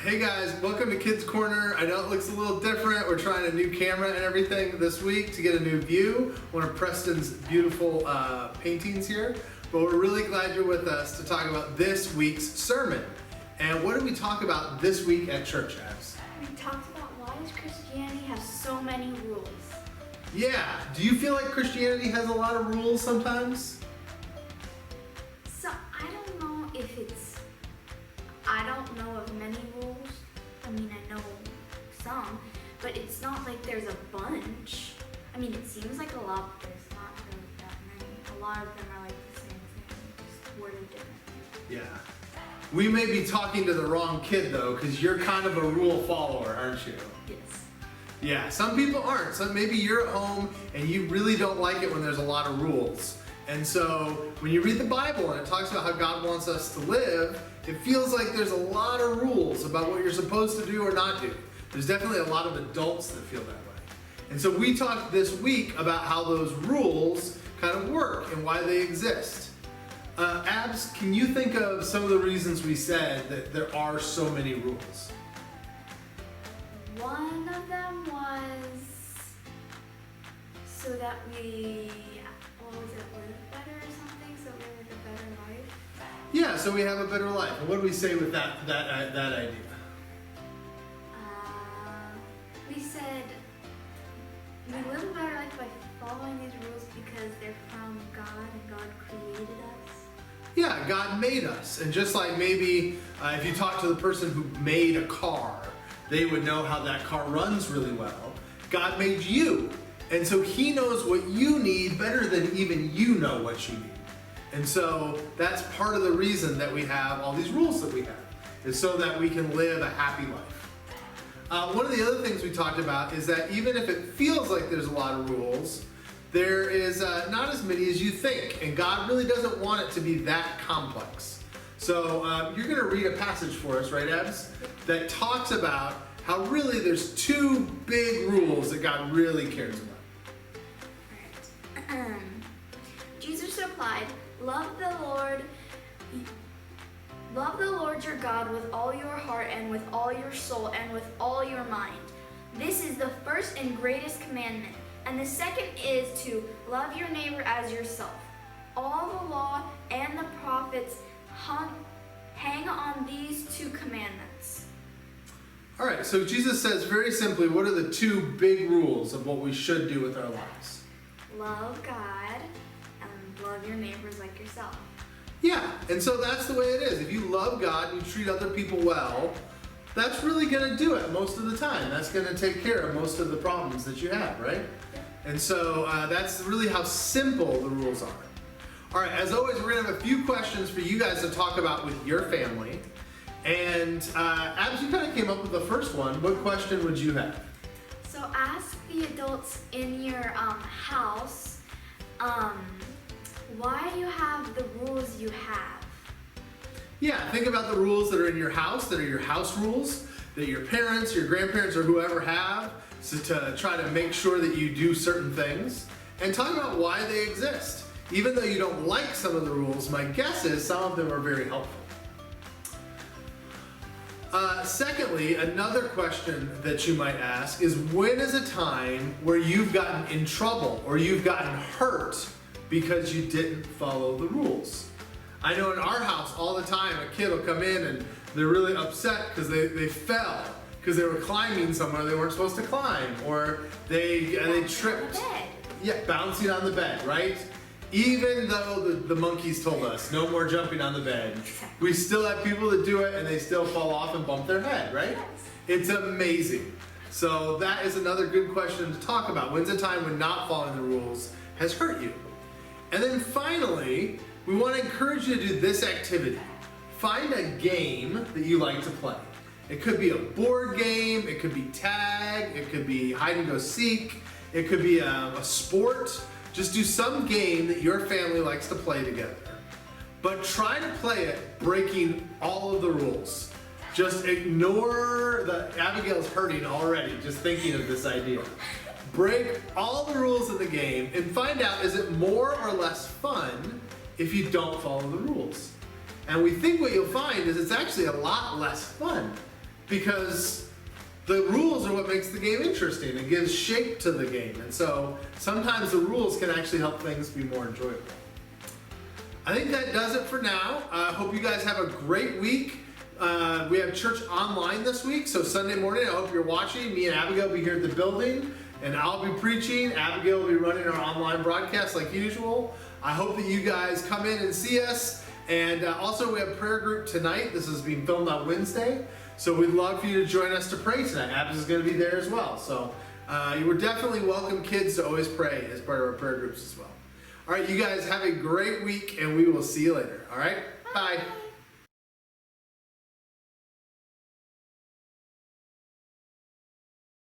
Hey guys, welcome to Kids Corner. I know it looks a little different. We're trying a new camera and everything this week to get a new view. One of Preston's beautiful paintings here. But we're really glad you're with us to talk about this week's sermon. And what did we talk about this week at church, Abs? We talked about why does Christianity have so many rules? Yeah, do you feel like Christianity has a lot of rules sometimes? So I don't know if I don't know of many rules. I mean, I know some, but it's not like there's a bunch. I mean, it seems like a lot, but there's not really that many. A lot of them are like the same thing, just worded differently. Yeah. We may be talking to the wrong kid though, because you're kind of a rule follower, aren't you? Yes. Yeah, some people aren't. So maybe you're at home and you really don't like it when there's a lot of rules. And so when you read the Bible and it talks about how God wants us to live, it feels like there's a lot of rules about what you're supposed to do or not do. There's definitely a lot of adults that feel that way. And so we talked this week about how those rules kind of work and why they exist. Abs, can you think of some of the reasons we said that there are so many rules? One of them was so that we, live better or something, so we live a better life. Yeah, so we have a better life. And what do we say with that idea? We said we live a better life by following these rules because they're from God and God created us. Yeah, God made us. And just like maybe if you talk to the person who made a car, they would know how that car runs really well. God made you. And so He knows what you need better than even you know what you need. And so that's part of the reason that we have all these rules that we have, is so that we can live a happy life. One of the other things we talked about is that even if it feels like there's a lot of rules, there is not as many as you think. And God really doesn't want it to be that complex. So you're going to read a passage for us, right, Abs? That talks about how really there's two big rules that God really cares about. Alright. Jesus replied, Love the Lord your God with all your heart and with all your soul and with all your mind. This is the first and greatest commandment. And the second is to love your neighbor as yourself. All the law and the prophets hang on these two commandments. All right, so Jesus says very simply, what are the two big rules of what we should do with our lives? Love God and love your neighbors like yourself. Yeah, and so that's the way it is. If you love God and you treat other people well, that's really going to do it most of the time. That's going to take care of most of the problems that you have, right? And so that's really how simple the rules are. All right, as always, we're going to have a few questions for you guys to talk about with your family. And Abs, you kind of came up with the first one. What question would you have? So ask the adults in your house, why do you have the rules you have? Yeah, think about the rules that are in your house, that are your house rules, that your parents, your grandparents, or whoever have, so to try to make sure that you do certain things, and talk about why they exist. Even though you don't like some of the rules, my guess is some of them are very helpful. Secondly, another question that you might ask is, when is a time where you've gotten in trouble or you've gotten hurt because you didn't follow the rules? I know in our house all the time a kid will come in and they're really upset because they fell because they were climbing somewhere they weren't supposed to climb, or they tripped. Yeah, bouncing on the bed, right? Even though the monkeys told us no more jumping on the bed, we still have people that do it and they still fall off and bump their head, right? It's amazing. So that is another good question to talk about. When's a time when not following the rules has hurt you? And then finally, we want to encourage you to do this activity. Find a game that you like to play. It could be a board game, it could be tag, it could be hide and go seek, it could be a sport. Just do some game that your family likes to play together. But try to play it breaking all of the rules. Just ignore Abigail's hurting already just thinking of this idea. Break all the rules of the game and find out, is it more or less fun if you don't follow the rules? And we think what you'll find is it's actually a lot less fun because the rules are what makes the game interesting. It gives shape to the game. And so sometimes the rules can actually help things be more enjoyable. I think that does it for now. I hope you guys have a great week. We have church online this week, so Sunday morning, I hope you're watching. Me and Abigail will be here at the building, and I'll be preaching. Abigail will be running our online broadcast like usual. I hope that you guys come in and see us. And also, we have prayer group tonight. This is being filmed on Wednesday, so we'd love for you to join us to pray tonight. Abs is going to be there as well. So you were definitely welcome, kids, to always pray as part of our prayer groups as well. All right, you guys have a great week, and we will see you later. All right, bye.